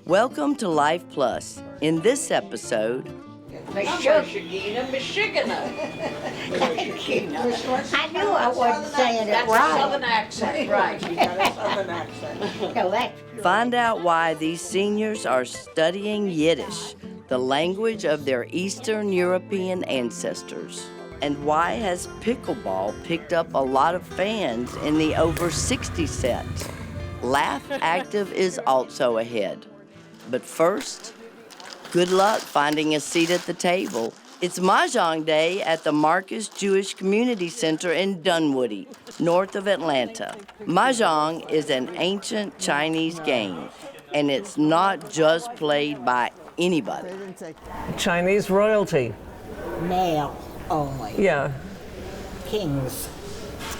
Welcome to Life Plus. In this episode, Michigan. I knew I wasn't saying it That's right. a southern accent, right. You got a southern accent. find out why these seniors are studying Yiddish, the language of their Eastern European ancestors. And why has pickleball picked up a lot of fans in the over 60 set? Laugh Active is also ahead. But first, good luck finding a seat at the table. It's Mahjong Day at the Marcus Jewish Community Center in Dunwoody, north of Atlanta. Mahjong is an ancient Chinese game, and it's not just played by anybody. Chinese royalty. Male only. Yeah. Kings.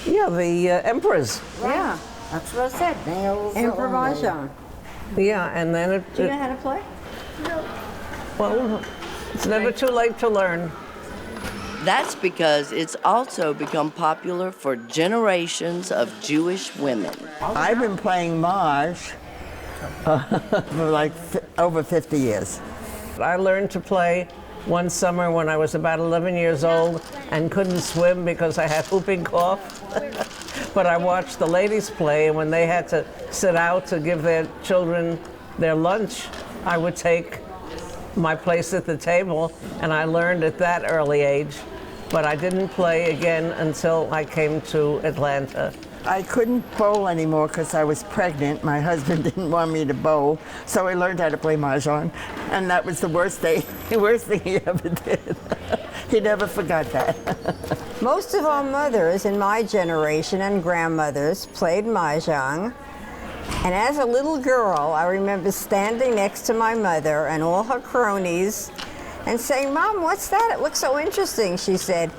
Yeah, the emperors. Yeah, that's what I said. Males Emperor only. Mahjong. Yeah, and then Do you know how to play? well, it's never too late to learn. That's because it's also become popular for generations of Jewish women. I've been playing Mahjong for like over 50 years. I learned to play one summer when I was about 11 years old and couldn't swim because I had whooping cough. But I watched the ladies play, and when they had to sit out to give their children their lunch, I would take my place at the table, and I learned at that early age. But I didn't play again until I came to Atlanta. I couldn't bowl anymore because I was pregnant. My husband didn't want me to bowl, so I learned how to play Mahjong, and that was the worst thing he ever did. He never forgot that. Most of our mothers in my generation and grandmothers played Mahjong. And as a little girl, I remember standing next to my mother and all her cronies and saying, "Mom, what's that? It looks so interesting." She said,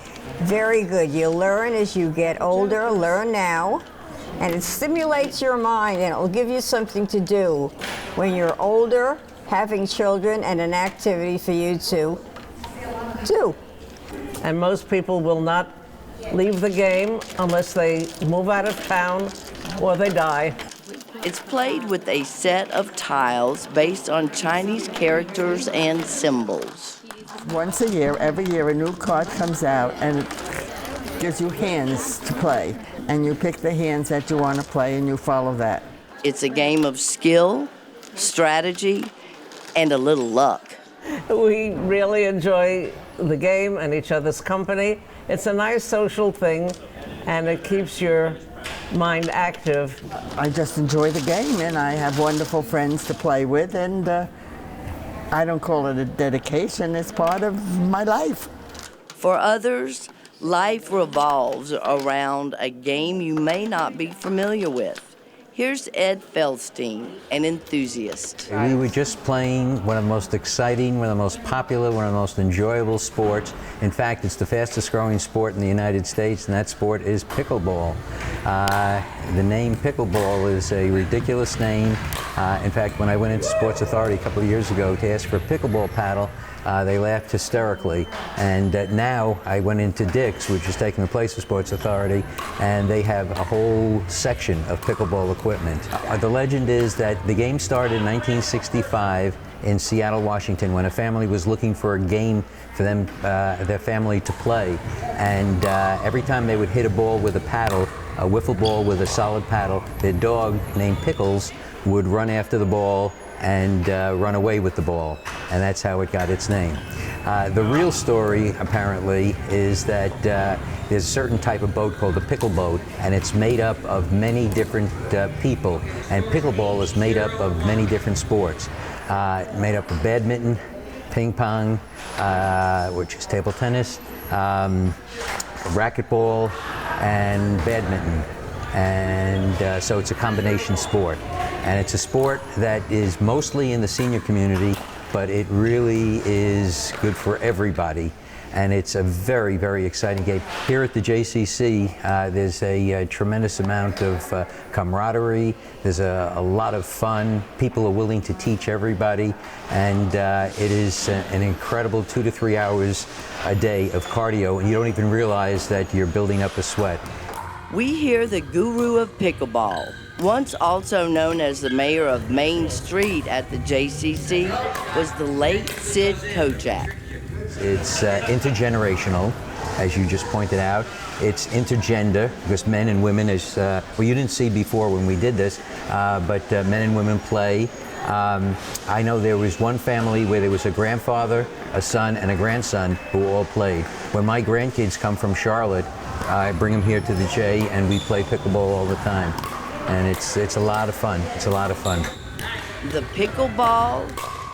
"Very good. You learn as you get older. Learn now. And it stimulates your mind, and it will give you something to do when you're older, having children, and an activity for you to do." And most people will not leave the game unless they move out of town or they die. It's played with a set of tiles based on Chinese characters and symbols. Once a year, every year, a new card comes out, and it gives you hands to play. And you pick the hands that you want to play, and you follow that. It's a game of skill, strategy, and a little luck. We really enjoy the game and each other's company. It's a nice social thing, and it keeps your mind active. I just enjoy the game, and I have wonderful friends to play with, and I don't call it a dedication. It's part of my life. For others, life revolves around a game you may not be familiar with. Here's Ed Feldstein, an enthusiast. We were just playing one of the most exciting, one of the most popular, one of the most enjoyable sports. In fact, it's the fastest growing sport in the United States, and that sport is pickleball. The name pickleball is a ridiculous name. In fact, when I went into Sports Authority a couple of years ago to ask for a pickleball paddle, they laughed hysterically. And now I went into Dick's, which is taking the place of Sports Authority, and they have a whole section of pickleball equipment. The legend is that the game started in 1965 in Seattle, Washington, when a family was looking for a game for them, their family to play. And every time they would hit a ball with a paddle, a wiffle ball with a solid paddle, their dog, named Pickles, would run after the ball and run away with the ball, and that's how it got its name. The real story, apparently, is that there's a certain type of boat called the pickle boat, and it's made up of many different people, and pickleball is made up of many different sports. Made up of badminton, ping pong, which is table tennis, racquetball, and badminton. And so it's a combination sport. And it's a sport that is mostly in the senior community, but it really is good for everybody. and it's a very, very exciting game. Here at the JCC, there's a tremendous amount of camaraderie. There's a lot of fun. People are willing to teach everybody, and it is an incredible 2 to 3 hours a day of cardio, and you don't even realize that you're building up a sweat. We hear the guru of pickleball, once also known as the mayor of Main Street at the JCC, was the late Sid Kojak. It's intergenerational, as you just pointed out. It's intergender, because men and women, well, you didn't see before when we did this, but men and women play. I know there was one family where there was a grandfather, a son, and a grandson who all played. When my grandkids come from Charlotte, I bring them here to the J, and we play pickleball all the time. And it's a lot of fun. It's a lot of fun. The pickleball,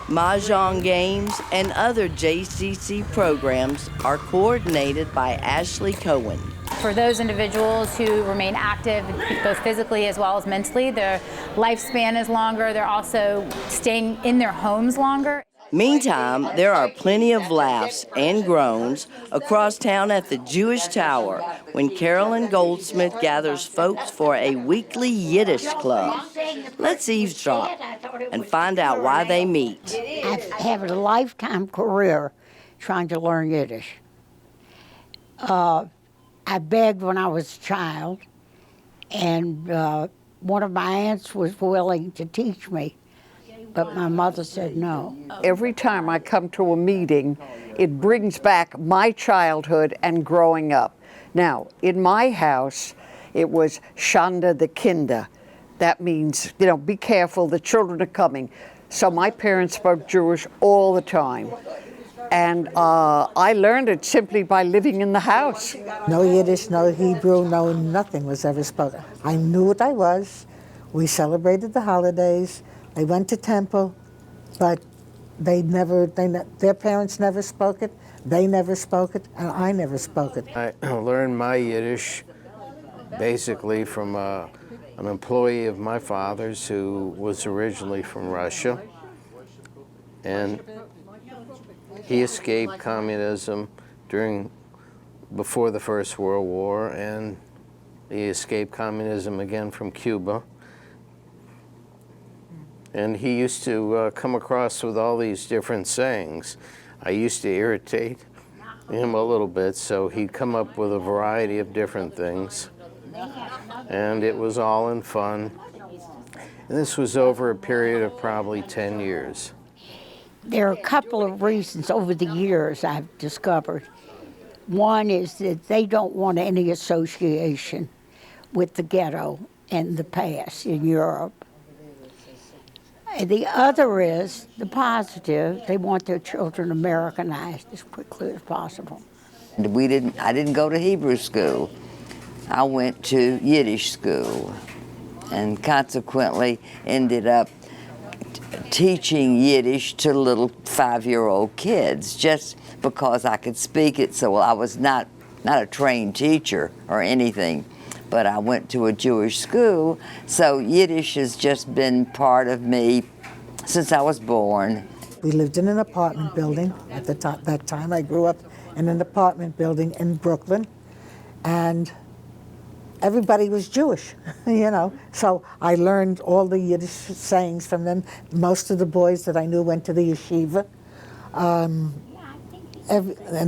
Mahjong games, and other JCC programs are coordinated by Ashley Cohen. For those individuals who remain active, both physically as well as mentally, their lifespan is longer. They're also staying in their homes longer. Meantime, there are plenty of laughs and groans across town at the Jewish Tower when Carolyn Goldsmith gathers folks for a weekly Yiddish club. Let's eavesdrop and find out why they meet. I've had a lifetime career trying to learn Yiddish. I begged when I was a child, and one of my aunts was willing to teach me, but my mother said no. Every time I come to a meeting, it brings back my childhood and growing up. Now, in my house, it was Shanda the Kinder. That means, be careful, the children are coming. So my parents spoke Jewish all the time. And I learned it simply by living in the house. No Yiddish, no Hebrew, no nothing was ever spoken. I knew what I was. We celebrated the holidays. They went to temple, but their parents never spoke it. They never spoke it, and I never spoke it. I learned my Yiddish basically from an employee of my father's who was originally from Russia, and he escaped communism before the First World War, and he escaped communism again from Cuba. And he used to come across with all these different sayings. I used to irritate him a little bit, so he'd come up with a variety of different things. And it was all in fun. And this was over a period of probably 10 years. There are a couple of reasons over the years I've discovered. One is that they don't want any association with the ghetto and the past in Europe. And the other is the positive. They want their children Americanized as quickly as possible. I didn't go to Hebrew school. I went to Yiddish school, and consequently ended up teaching Yiddish to little 5-year-old kids just because I could speak it so well. I was not a trained teacher or anything, but I went to a Jewish school, so Yiddish has just been part of me since I was born. We lived in an apartment building at that time. I grew up in an apartment building in Brooklyn, and everybody was Jewish, So I learned all the Yiddish sayings from them. Most of the boys that I knew went to the yeshiva. And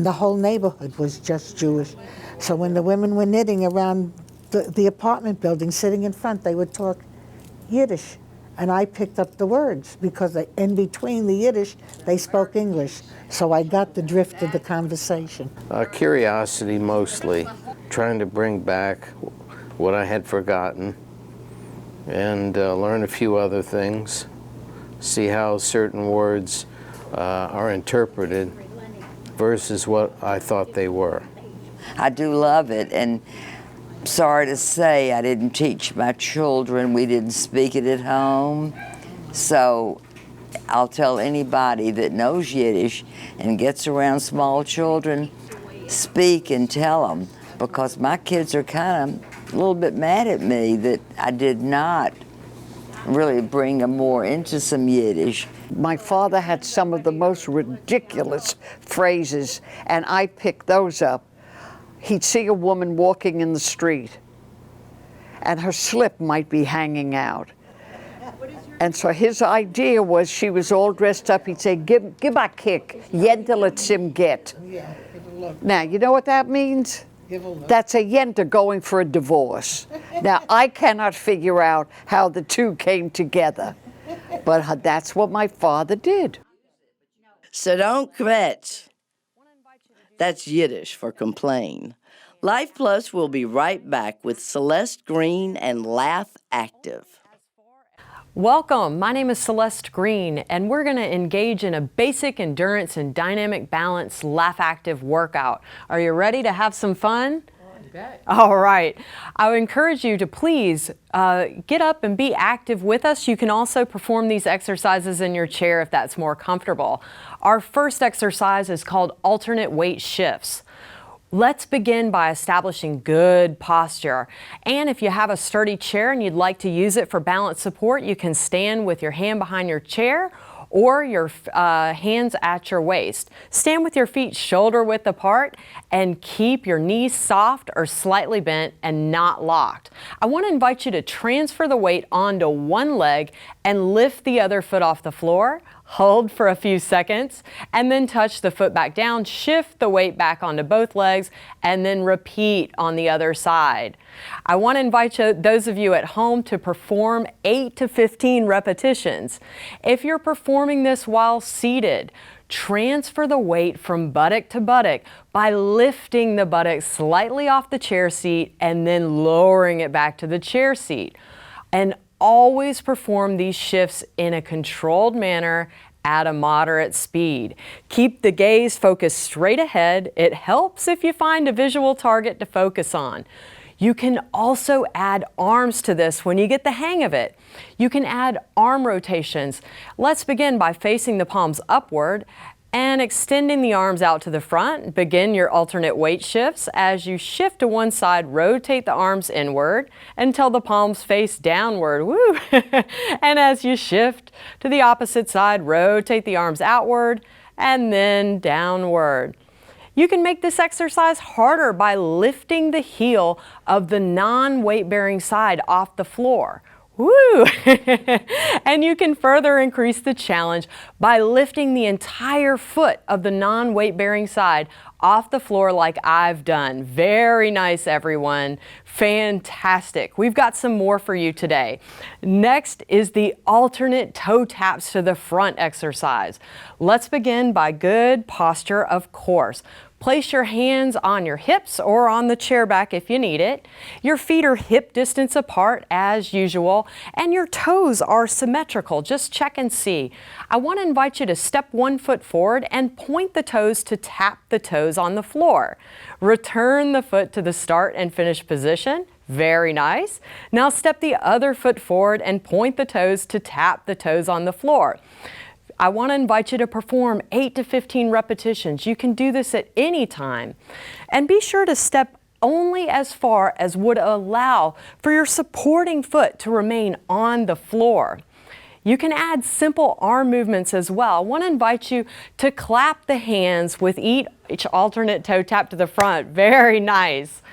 the whole neighborhood was just Jewish. So when the women were knitting around the apartment building, sitting in front, they would talk Yiddish. And I picked up the words because in between the Yiddish, they spoke English. So I got the drift of the conversation. Curiosity mostly, trying to bring back what I had forgotten and learn a few other things, see how certain words are interpreted versus what I thought they were. I do love it, and sorry to say I didn't teach my children. We didn't speak it at home. So I'll tell anybody that knows Yiddish and gets around small children, speak and tell them, because my kids are kind of a little bit mad at me that I did not really bring them more into some Yiddish. My father had some of the most ridiculous phrases, and I picked those up. He'd see a woman walking in the street, and her slip might be hanging out. And so his idea was she was all dressed up. He'd say, give a kick, jente let him get. Now, you know what that means? That's a jente going for a divorce. Now, I cannot figure out how the two came together, but that's what my father did. So don't kvetch. That's Yiddish for complain. Life Plus will be right back with Celeste Greene and Laugh Active. Welcome, my name is Celeste Greene, and we're going to engage in a basic endurance and dynamic balance Laugh Active workout. Are you ready to have some fun? All right. I would encourage you to please get up and be active with us. You can also perform these exercises in your chair if that's more comfortable. Our first exercise is called alternate weight shifts. Let's begin by establishing good posture. And if you have a sturdy chair and you'd like to use it for balance support, you can stand with your hand behind your chair or your hands at your waist. Stand with your feet shoulder width apart and keep your knees soft or slightly bent and not locked. I want to invite you to transfer the weight onto one leg and lift the other foot off the floor. Hold for a few seconds and then touch the foot back down, shift the weight back onto both legs, and then repeat on the other side. I want to invite those of you at home to perform 8 to 15 repetitions. If you're performing this while seated, transfer the weight from buttock to buttock by lifting the buttock slightly off the chair seat and then lowering it back to the chair seat. And always perform these shifts in a controlled manner at a moderate speed. Keep the gaze focused straight ahead. It helps if you find a visual target to focus on. You can also add arms to this when you get the hang of it. You can add arm rotations. Let's begin by facing the palms upward and extending the arms out to the front. Begin your alternate weight shifts. As you shift to one side, rotate the arms inward until the palms face downward. Woo! And as you shift to the opposite side, rotate the arms outward and then downward. You can make this exercise harder by lifting the heel of the non-weight-bearing side off the floor. Woo! And you can further increase the challenge by lifting the entire foot of the non-weight-bearing side off the floor like I've done. Very nice, everyone. Fantastic. We've got some more for you today. Next is the alternate toe taps to the front exercise. Let's begin by good posture, of course. Place your hands on your hips or on the chair back if you need it. Your feet are hip distance apart as usual, and your toes are symmetrical. Just check and see. I want to invite you to step one foot forward and point the toes to tap the toes on the floor. Return the foot to the start and finish position. Very nice. Now step the other foot forward and point the toes to tap the toes on the floor. I want to invite you to perform 8 to 15 repetitions. You can do this at any time. And be sure to step only as far as would allow for your supporting foot to remain on the floor. You can add simple arm movements as well. I want to invite you to clap the hands with each alternate toe tap to the front. Very nice.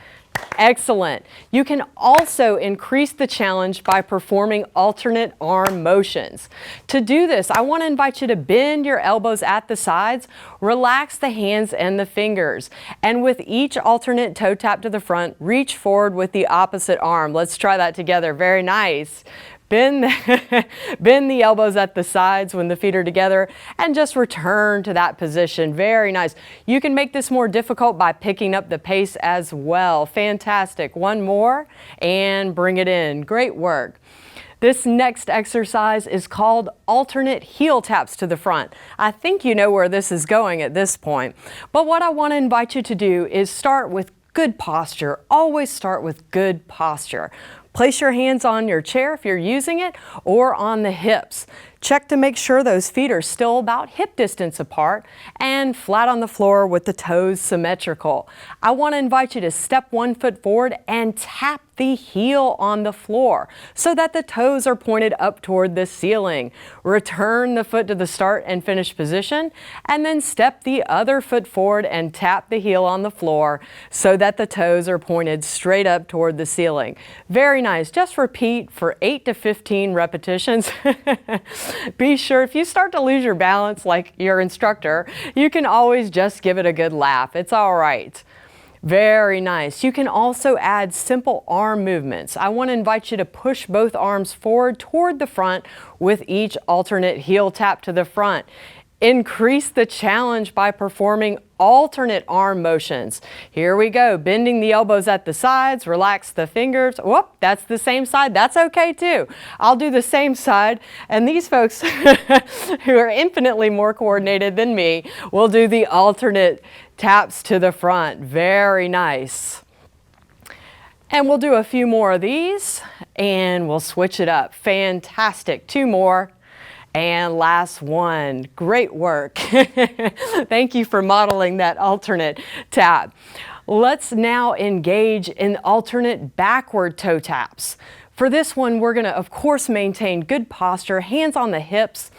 Excellent. You can also increase the challenge by performing alternate arm motions. To do this, I want to invite you to bend your elbows at the sides, relax the hands and the fingers, and with each alternate toe tap to the front, reach forward with the opposite arm. Let's try that together. Very nice. Bend the elbows at the sides when the feet are together and just return to that position. Very nice. You can make this more difficult by picking up the pace as well. Fantastic. One more and bring it in. Great work. This next exercise is called alternate heel taps to the front. I think you know where this is going at this point. But what I want to invite you to do is start with good posture. Always start with good posture. Place your hands on your chair if you're using it or on the hips. Check to make sure those feet are still about hip distance apart and flat on the floor with the toes symmetrical. I want to invite you to step 1 foot forward and tap the heel on the floor so that the toes are pointed up toward the ceiling. Return the foot to the start and finish position, and then step the other foot forward and tap the heel on the floor so that the toes are pointed straight up toward the ceiling. Very nice. Just repeat for 8 to 15 repetitions. Be sure if you start to lose your balance like your instructor, you can always just give it a good laugh. It's all right. Very nice. You can also add simple arm movements. I want to invite you to push both arms forward toward the front with each alternate heel tap to the front. Increase the challenge by performing alternate arm motions. Here we go. Bending the elbows at the sides, relax the fingers. Whoop, that's the same side. That's okay too. I'll do the same side. And these folks who are infinitely more coordinated than me will do the alternate taps to the front. Very nice. And we'll do a few more of these and we'll switch it up. Fantastic. 2 more. And last one. Great work. Thank you for modeling that alternate tap. Let's now engage in alternate backward toe taps. For this one, we're going to, of course, maintain good posture, hands on the hips,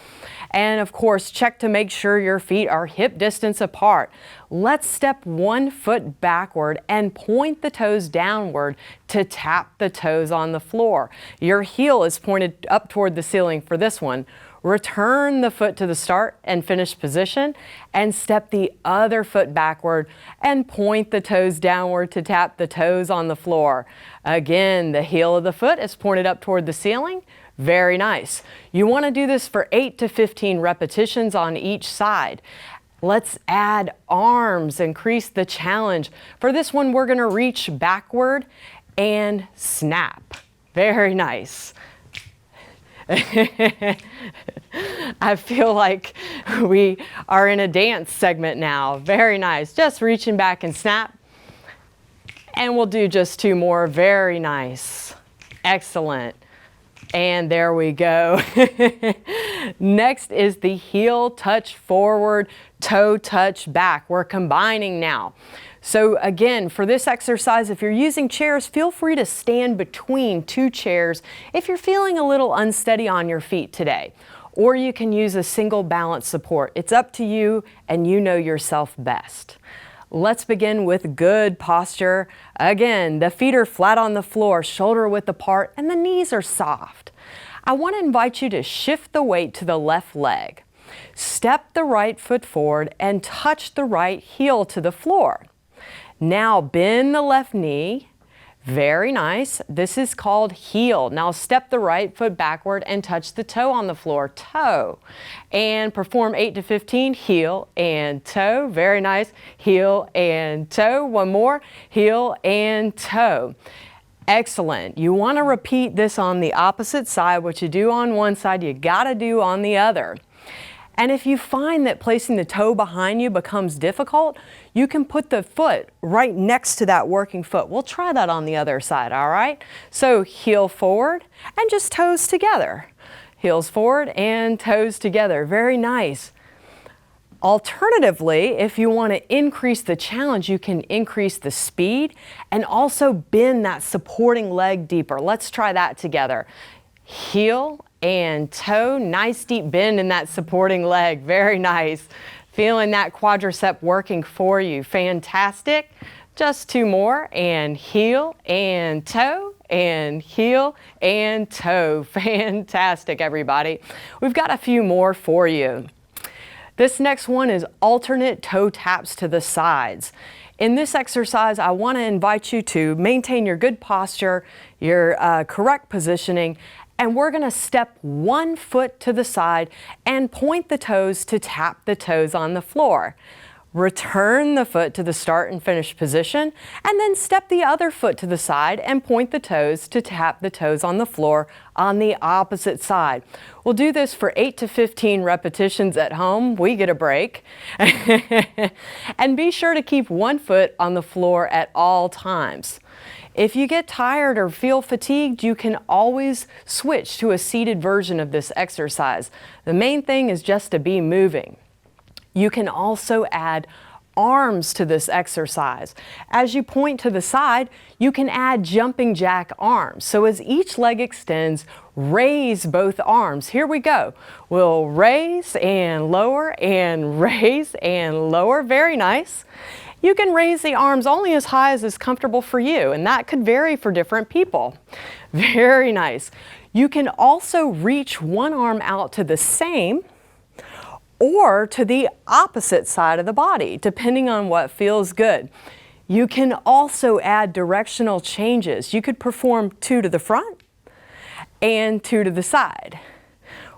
and of course, check to make sure your feet are hip distance apart. Let's step 1 foot backward and point the toes downward to tap the toes on the floor. Your heel is pointed up toward the ceiling for this one. Return the foot to the start and finish position, and step the other foot backward and point the toes downward to tap the toes on the floor. Again, the heel of the foot is pointed up toward the ceiling. Very nice. You want to do this for 8 to 15 repetitions on each side. Let's add arms, increase the challenge. For this one, we're going to reach backward and snap. Very nice. I feel like we are in a dance segment now. Very nice. Just reaching back and snap. And we'll do just 2 more. Very nice. Excellent. And there we go. Next is the heel touch forward, toe touch back. We're combining now. So again, for this exercise, if you're using chairs, feel free to stand between 2 chairs if you're feeling a little unsteady on your feet today. Or you can use a single balance support. It's up to you, and you know yourself best. Let's begin with good posture. Again, the feet are flat on the floor, shoulder width apart, and the knees are soft. I want to invite you to shift the weight to the left leg. Step the right foot forward and touch the right heel to the floor. Now bend the left knee. Very nice. This is called heel. Now step the right foot backward and touch the toe on the floor, toe. And perform 8 to 15, heel and toe. Very nice. Heel and toe. One more, heel and toe. Excellent. You want to repeat this on the opposite side. What you do on one side, you got to do on the other. And if you find that placing the toe behind you becomes difficult, you can put the foot right next to that working foot. We'll try that on the other side, all right? So heel forward and just toes together. Heels forward and toes together. Very nice. Alternatively, if you want to increase the challenge, you can increase the speed and also bend that supporting leg deeper. Let's try that together. Heel and toe, nice deep bend in that supporting leg. Very nice. Feeling that quadricep working for you. Fantastic. Just 2 more, and heel and toe and heel and toe. Fantastic, everybody. We've got a few more for you. This next one is alternate toe taps to the sides. In this exercise, I want to invite you to maintain your good posture, your correct positioning, and we're going to step 1 foot to the side and point the toes to tap the toes on the floor. Return the foot to the start and finish position, and then step the other foot to the side and point the toes to tap the toes on the floor on the opposite side. We'll do this for 8 to 15 repetitions at home. We get a break. And be sure to keep one foot on the floor at all times. If you get tired or feel fatigued, you can always switch to a seated version of this exercise. The main thing is just to be moving. You can also add arms to this exercise. As you point to the side, you can add jumping jack arms. So as each leg extends, raise both arms. Here we go. We'll raise and lower and raise and lower. Very nice. You can raise the arms only as high as is comfortable for you, and that could vary for different people. Very nice. You can also reach one arm out to the same or to the opposite side of the body, depending on what feels good. You can also add directional changes. You could perform 2 to the front and 2 to the side.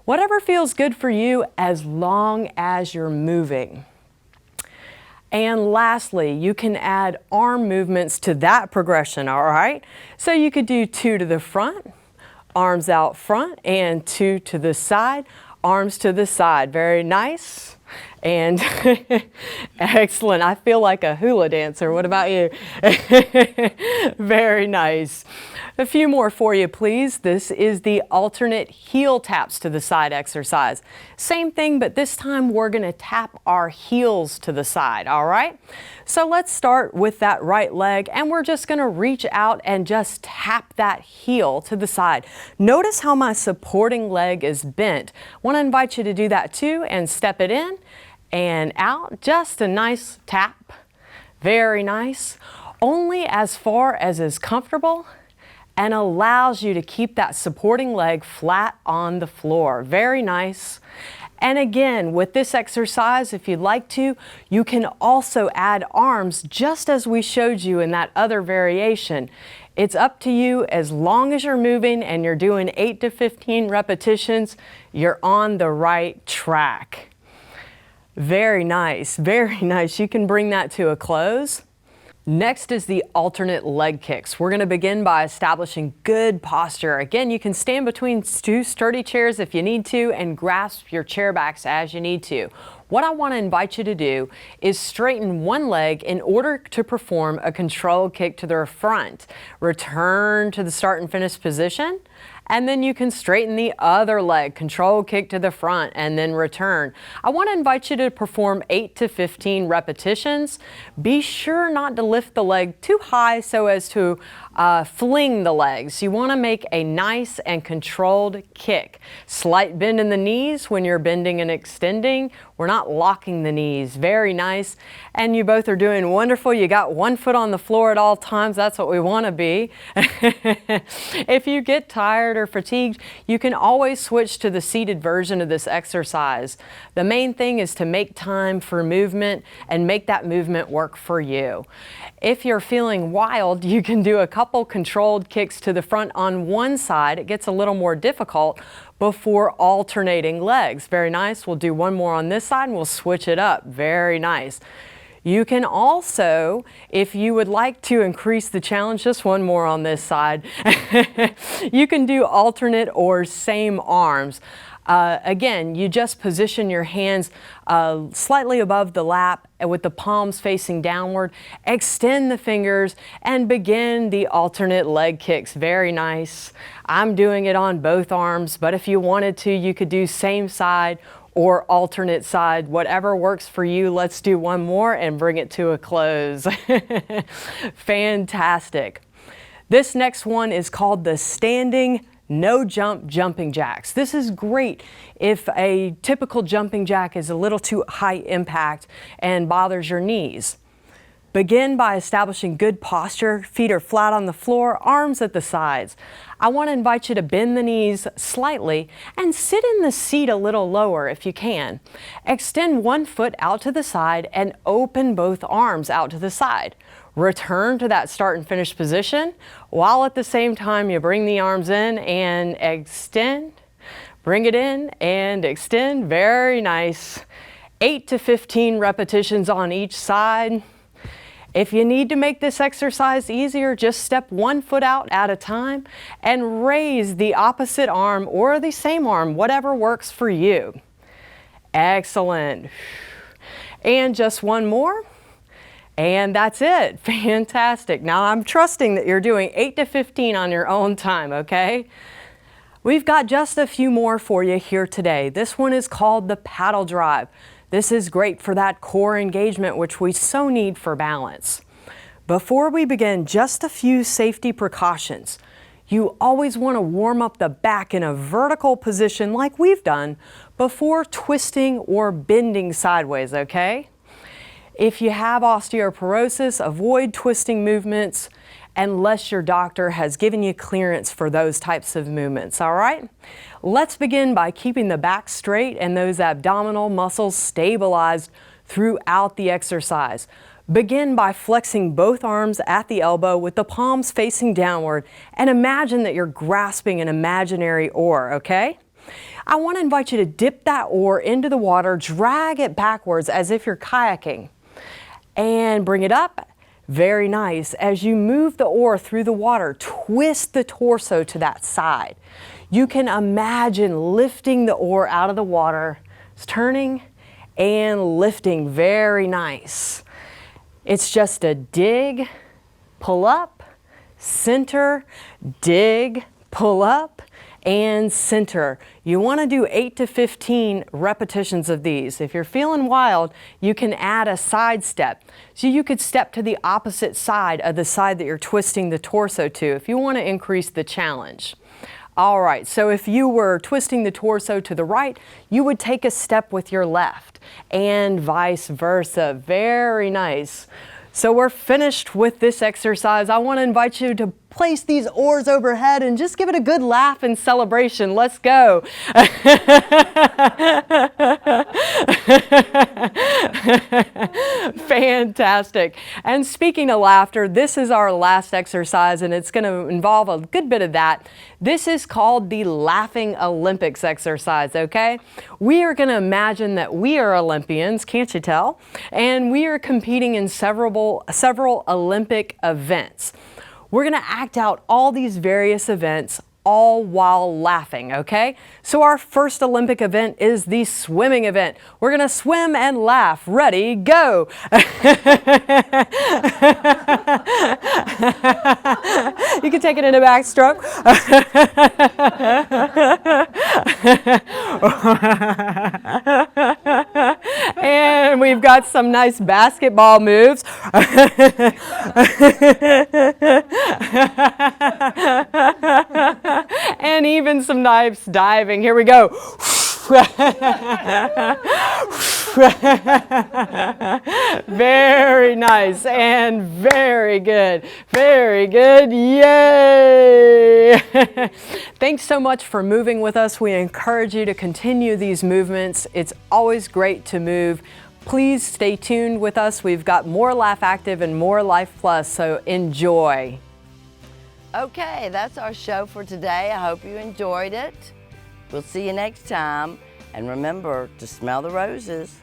Whatever feels good for you as long as you're moving. And lastly, you can add arm movements to that progression, all right? So you could do 2 to the front, arms out front, and 2 to the side, arms to the side. Very nice. And excellent. I feel like a hula dancer. What about you? Very nice. A few more for you, please. This is the alternate heel taps to the side exercise. Same thing, but this time we're going to tap our heels to the side, all right? So let's start with that right leg, and we're just going to reach out and just tap that heel to the side. Notice how my supporting leg is bent. I want to invite you to do that too and step it in and out. Just a nice tap. Very nice. Only as far as is comfortable and allows you to keep that supporting leg flat on the floor. Very nice. And again, with this exercise, if you'd like to, you can also add arms just as we showed you in that other variation. It's up to you. As long as you're moving and you're doing 8 to 15 repetitions, you're on the right track. Very nice, very nice. You can bring that to a close. Next is the alternate leg kicks. We're going to begin by establishing good posture. Again, you can stand between 2 sturdy chairs if you need to and grasp your chair backs as you need to. What I want to invite you to do is straighten one leg in order to perform a controlled kick to the front. Return to the start and finish position. And then you can straighten the other leg, control kick to the front, and then return. I want to invite you to perform 8 to 15 repetitions. Be sure not to lift the leg too high so as to fling the legs. You want to make a nice and controlled kick. Slight bend in the knees when you're bending and extending. We're not locking the knees. Very nice. And you both are doing wonderful. You got one foot on the floor at all times. That's what we want to be. If you get tired or fatigued, you can always switch to the seated version of this exercise. The main thing is to make time for movement and make that movement work for you. If you're feeling wild, you can do a couple controlled kicks to the front on one side. It gets a little more difficult before alternating legs. Very nice. We'll do one more on this side and we'll switch it up. Very nice. You can also, if you would like to increase the challenge, just one more on this side, you can do alternate or same arms. Again, you just position your hands slightly above the lap with the palms facing downward. Extend the fingers and begin the alternate leg kicks. Very nice. I'm doing it on both arms, but if you wanted to, you could do same side or alternate side, whatever works for you. Let's do one more and bring it to a close. Fantastic. This next one is called the standing no jump jumping jacks. This is great if a typical jumping jack is a little too high impact and bothers your knees. Begin by establishing good posture. Feet are flat on the floor, arms at the sides. I want to invite you to bend the knees slightly and sit in the seat a little lower if you can. Extend one foot out to the side and open both arms out to the side. Return to that start and finish position while at the same time you bring the arms in and extend. Bring it in and extend. Very nice. 8 to 15 repetitions on each side. If you need to make this exercise easier, just step one foot out at a time and raise the opposite arm or the same arm, whatever works for you. Excellent. And just one more. And that's it. Fantastic. Now I'm trusting that you're doing 8 to 15 on your own time, okay? We've got just a few more for you here today. This one is called the paddle drive. This is great for that core engagement, which we so need for balance. Before we begin, just a few safety precautions. You always want to warm up the back in a vertical position like we've done before twisting or bending sideways, okay? If you have osteoporosis, avoid twisting movements unless your doctor has given you clearance for those types of movements, all right? Let's begin by keeping the back straight and those abdominal muscles stabilized throughout the exercise. Begin by flexing both arms at the elbow with the palms facing downward and imagine that you're grasping an imaginary oar, okay? I want to invite you to dip that oar into the water, drag it backwards as if you're kayaking, and bring it up. Very nice. As you move the oar through the water, twist the torso to that side. You can imagine lifting the oar out of the water, it's turning and lifting. Very nice. It's just a dig, pull up, center, dig, pull up, and center. You want to do 8 to 15 repetitions of these. If you're feeling wild, you can add a side step. So you could step to the opposite side of the side that you're twisting the torso to if you want to increase the challenge. All right, so if you were twisting the torso to the right, you would take a step with your left and vice versa. Very nice. So we're finished with this exercise. I want to invite you to place these oars overhead and just give it a good laugh and celebration. Let's go. Fantastic. And speaking of laughter, this is our last exercise and it's going to involve a good bit of that. This is called the Laughing Olympics exercise, okay? We are going to imagine that we are Olympians, can't you tell? And we are competing in several Olympic events. We're going to act out all these various events all while laughing, okay? So our first Olympic event is the swimming event. We're going to swim and laugh. Ready, go. You can take it in a backstroke. And we've got some nice basketball moves. And even some nice diving. Here we go. Very nice and very good. Very good. Yay! Thanks so much for moving with us. We encourage you to continue these movements. It's always great to move. Please stay tuned with us. We've got more Laugh Active and more Life Plus, so enjoy. Okay, that's our show for today. I hope you enjoyed it. We'll see you next time. And remember to smell the roses.